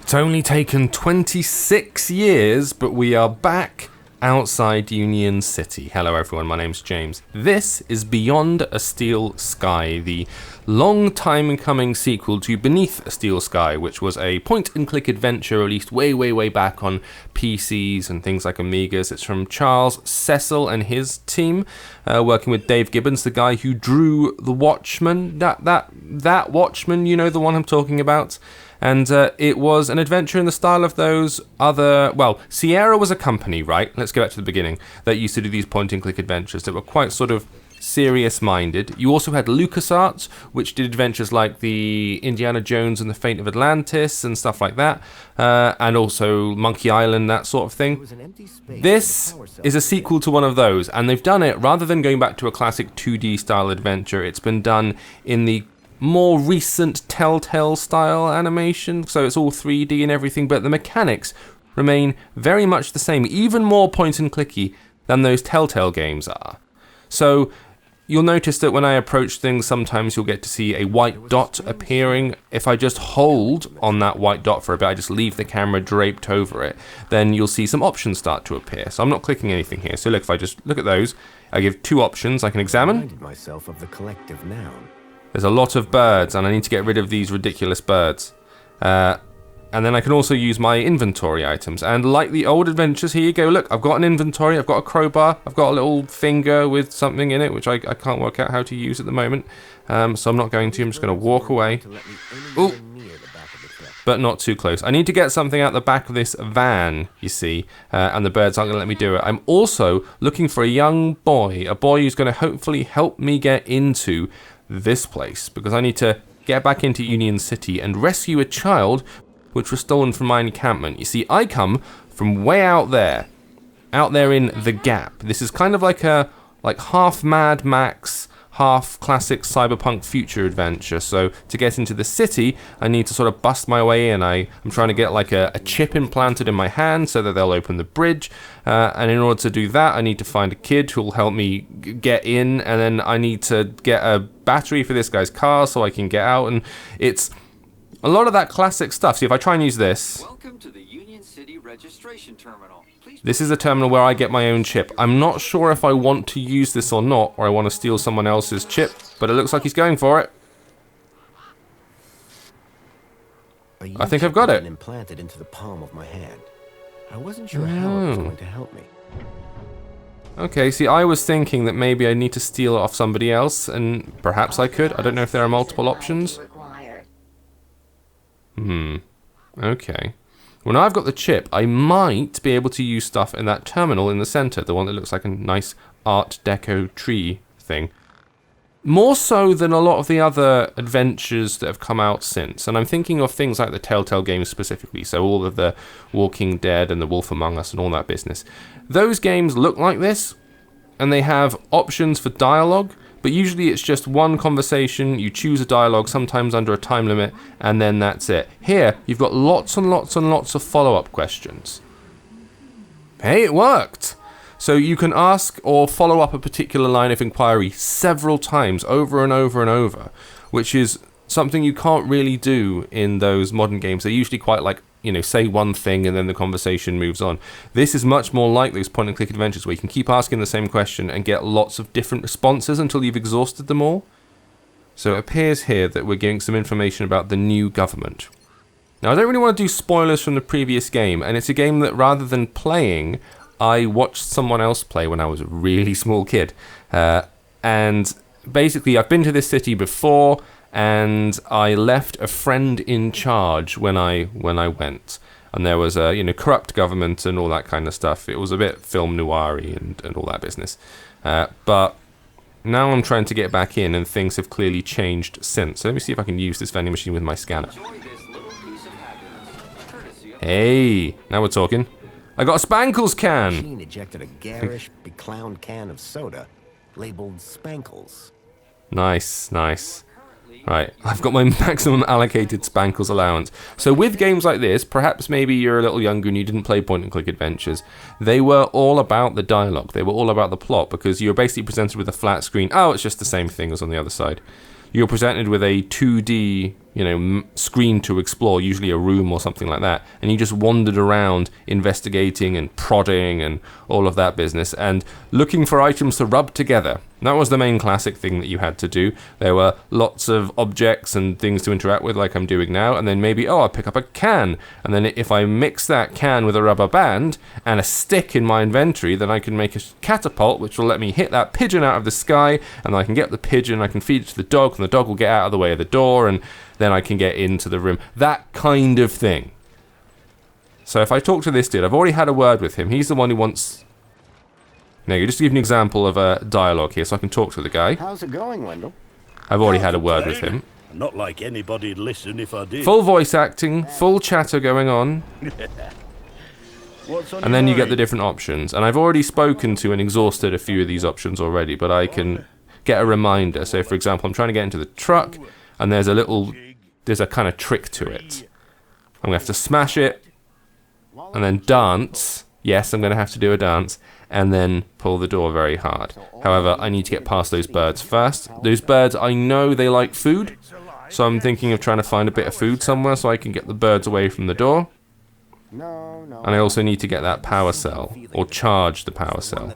It's only taken 26 years, but we are back outside Union City. Hello everyone, my name's James. This is Beyond a Steel Sky, the long time coming sequel to Beneath a Steel Sky, which was a point-and-click adventure released way back on PCs and things like Amigas. It's from Charles Cecil and his team, working with Dave Gibbons, the guy who drew The Watchmen. That Watchmen, you know, the one I'm talking about. And it was an adventure in the style of those other... Well, Sierra was a company, right? Let's go back to the beginning. That used to do these point-and-click adventures that were quite sort of serious-minded. You also had LucasArts, which did adventures like the Indiana Jones and the Fate of Atlantis and stuff like that. And also Monkey Island, that sort of thing. This is a sequel to one of those. And they've done it, rather than going back to a classic 2D style adventure, it's been done in the more recent Telltale style animation, so it's all 3D and everything, but the mechanics remain very much the same, even more point and clicky than those Telltale games are. So you'll notice that when I approach things, sometimes you'll get to see a white dot appearing. If I just hold on that white dot for a bit, I just leave the camera draped over it, then you'll see some options start to appear. So I'm not clicking anything here. So look, if I just look at those, I give two options I can examine. Myself of the collective noun. There's a lot of birds, and I need to get rid of these ridiculous birds. And then I can also use my inventory items. And like the old adventures, here you go. Look, I've got an inventory. I've got a crowbar. I've got a little finger with something in it, which I can't work out how to use at the moment. So I'm not going to. I'm just going to walk away. Ooh. But not too close. I need to get something out the back of this van, you see. And the birds aren't going to let me do it. I'm also looking for a young boy. A boy who's going to hopefully help me get into this place, because I need to get back into Union City and rescue a child which was stolen from my encampment. You see, I come from way out there in the Gap. This is kind of like a half Mad Max, half classic cyberpunk future adventure. So to get into the city, I need to sort of bust my way in. I'm trying to get like a chip implanted in my hand so that they'll open the bridge. And in order to do that, I need to find a kid who will help me get in. And then I need to get a battery for this guy's car so I can get out. And it's a lot of that classic stuff. See, if I try and use this. Welcome to the Union City registration terminal. This is a terminal where I get my own chip. I'm not sure if I want to use this or not, or I want to steal someone else's chip, but it looks like he's going for it. I think I've got it. Implanted into the palm of my hand. I wasn't sure how it was going to help me. Okay, see, I was thinking that maybe I need to steal it off somebody else, and perhaps I could. I don't know if there are multiple options. Okay. Well, now I've got the chip, I might be able to use stuff in that terminal in the center, the one that looks like a nice Art Deco tree thing. More so than a lot of the other adventures that have come out since. And I'm thinking of things like the Telltale games specifically, so all of the Walking Dead and the Wolf Among Us and all that business. Those games look like this, and they have options for dialogue, but usually it's just one conversation, you choose a dialogue, sometimes under a time limit, and then that's it. Here, you've got lots and lots and lots of follow-up questions. Hey, it worked! So you can ask or follow up a particular line of inquiry several times, over and over and over, which is something you can't really do in those modern games. They're usually quite like, you know, say one thing and then the conversation moves on. This is much more like those point-and-click adventures where you can keep asking the same question and get lots of different responses until you've exhausted them all. So it appears here that we're getting some information about the new government. Now, I don't really want to do spoilers from the previous game, and it's a game that rather than playing, I watched someone else play when I was a really small kid. And basically, I've been to this city before, and I left a friend in charge when I went. And there was a corrupt government and all that kind of stuff. It was a bit film noir-y and all that business. But now I'm trying to get back in, and things have clearly changed since. So let me see if I can use this vending machine with my scanner. Hey, now we're talking. I got a Spankles can! The machine ejected a garish, beclowned can of soda, labeled Spankles. Nice. Right, I've got my maximum allocated Spankles allowance. So with games like this, perhaps maybe you're a little younger and you didn't play point-and-click adventures. They were all about the dialogue. They were all about the plot, because you were basically presented with a flat screen. Oh, it's just the same thing as on the other side. You're presented with a 2D screen to explore, usually a room or something like that, and you just wandered around investigating and prodding and all of that business and looking for items to rub together. That was the main classic thing that you had to do. There were lots of objects and things to interact with, like I'm doing now, and then maybe, I'll pick up a can, and then if I mix that can with a rubber band and a stick in my inventory, then I can make a catapult which will let me hit that pigeon out of the sky, and I can get the pigeon, I can feed it to the dog, and the dog will get out of the way of the door, and then I can get into the room. That kind of thing. So if I talk to this dude, I've already had a word with him. He's the one who wants... Now, just to give you an example of a dialogue here, so I can talk to the guy. How's it going, Wendell? I've already had a word with him. Not like anybody'd listen if I did. Full voice acting, full chatter going on. And then you get the different options. And I've already spoken to and exhausted a few of these options already, but I can get a reminder. So, for example, I'm trying to get into the truck, and there's a kind of trick to it. I'm going to have to smash it, and then dance. Yes, I'm going to have to do a dance, and then pull the door very hard. However, I need to get past those birds first. Those birds, I know they like food, so I'm thinking of trying to find a bit of food somewhere so I can get the birds away from the door. And I also need to get that power cell, or charge the power cell.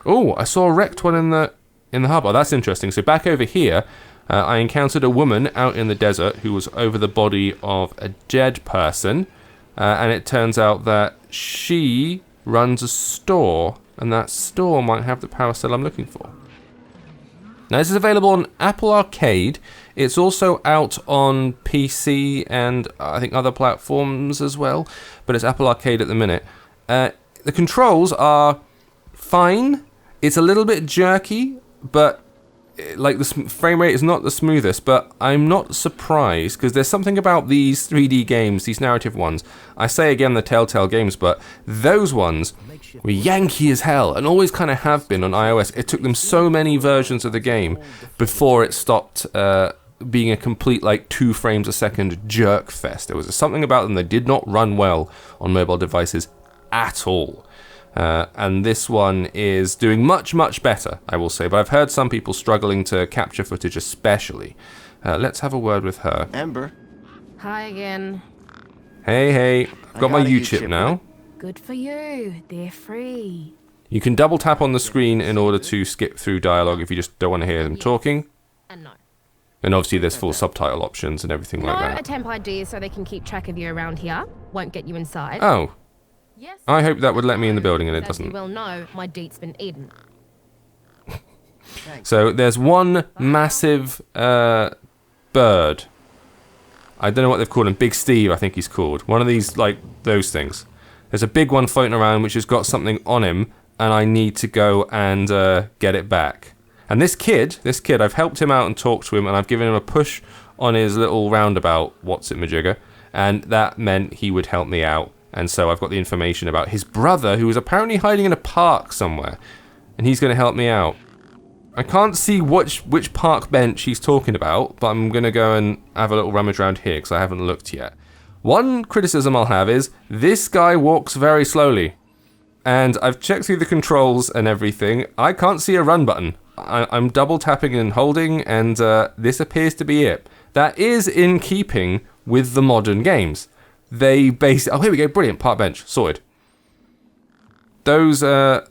Oh, I saw a wrecked one in the hub. Oh, that's interesting. So back over here, I encountered a woman out in the desert who was over the body of a dead person. And it turns out that she runs a store, and that store might have the power cell I'm looking for. Now, this is available on Apple Arcade. It's also out on PC and I think other platforms as well, but it's Apple Arcade at the minute. The controls are fine. It's a little bit jerky, but like the frame rate is not the smoothest, but I'm not surprised because there's something about these 3D games, these narrative ones. I say again the Telltale games, but those ones were Yankee as hell and always kind of have been on iOS. It took them so many versions of the game before it stopped being a complete 2 frames a second jerk fest. There was something about them that did not run well on mobile devices at all. And this one is doing much, much better, I will say. But I've heard some people struggling to capture footage especially. Let's have a word with her. Amber. Hi again. Hey. I've got my U-chip now. Good for you. They're free. You can double tap on the screen in order to skip through dialogue if you just don't want to hear them talking. And no. And obviously there's full subtitle options and everything like that. No, a temp ID so they can keep track of you around here. Won't get you inside. Oh. Yes. I hope that would let me in the building, and it As you doesn't. well know, my deet's been eaten. So there's one massive bird. I don't know what they've called him. Big Steve, I think he's called. One of these, those things. There's a big one floating around which has got something on him, and I need to go and get it back. And this kid, I've helped him out and talked to him, and I've given him a push on his little roundabout, what's-it-majigger, and that meant he would help me out. And so I've got the information about his brother, who is apparently hiding in a park somewhere. And he's going to help me out. I can't see which park bench he's talking about, but I'm going to go and have a little rummage around here, because I haven't looked yet. One criticism I'll have is, this guy walks very slowly. And I've checked through the controls and everything. I can't see a run button. I'm double tapping and holding, and this appears to be it. That is in keeping with the modern games. They base... Oh, here we go. Brilliant. Park bench. Sorted. Those, the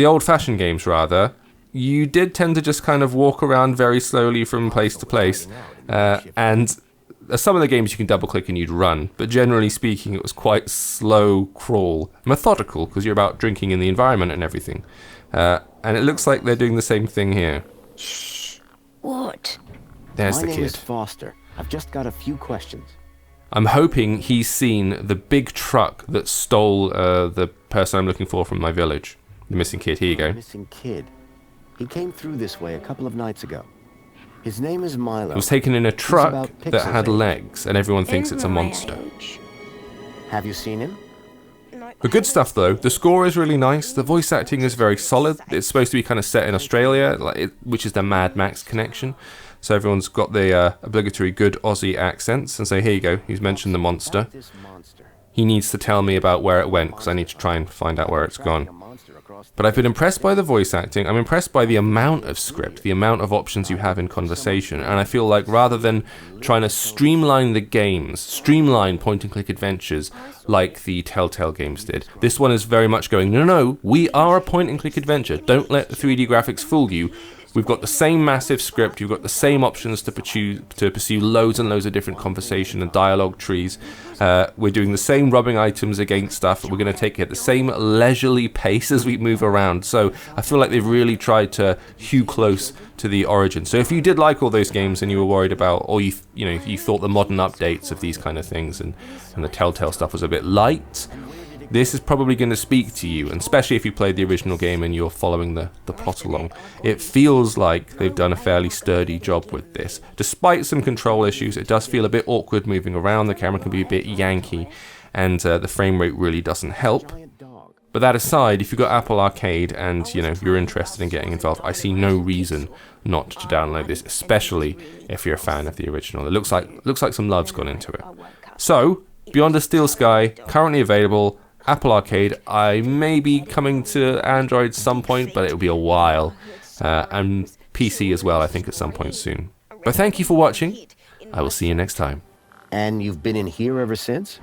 old-fashioned games, rather, you did tend to just kind of walk around very slowly from place to place. And some of the games you can double-click and you'd run. But generally speaking, it was quite slow crawl. Methodical, because you're about drinking in the environment and everything. And it looks like they're doing the same thing here. Shh. What? There's the My name is kid. Foster. I've just got a few questions. I'm hoping he's seen the big truck that stole the person I'm looking for from my village. The missing kid. Here you go. Missing kid. He came through this way a couple of nights ago. His name is Milo. It was taken in a He's truck about that Pixel's had age. legs, and everyone thinks it's a monster. Have you seen him? The good stuff, though, the score is really nice, the voice acting is very solid. It's supposed to be kind of set in Australia, which is the Mad Max connection. So everyone's got the obligatory good Aussie accents, and so here you go, he's mentioned the monster. This monster. he needs to tell me about where it went, because I need to try and find out where it's gone. But I've been impressed by the voice acting. I'm impressed by the amount of script, the amount of options you have in conversation. And I feel like rather than trying to streamline the games, streamline point-and-click adventures like the Telltale games did, this one is very much going, no, we are a point-and-click adventure. Don't let the 3D graphics fool you. We've got the same massive script, you've got the same options to pursue loads and loads of different conversation and dialogue trees. We're doing the same rubbing items against stuff. We're going to take it at the same leisurely pace as we move around. So I feel like they've really tried to hew close to the origin. So if you did like all those games and you were worried about, or you thought the modern updates of these kind of things and the Telltale stuff was a bit light, this is probably going to speak to you, and especially if you played the original game and you're following the plot along. It feels like they've done a fairly sturdy job with this. Despite some control issues, it does feel a bit awkward moving around, the camera can be a bit yanky, and the frame rate really doesn't help. But that aside, if you've got Apple Arcade and you're interested in getting involved, I see no reason not to download this, especially if you're a fan of the original. It looks like some love's gone into it. So, Beyond a Steel Sky, currently available, Apple Arcade. I may be coming to Android some point, but it'll be a while. And PC as well, I think, at some point soon. But thank you for watching. I will see you next time. And you've been in here ever since?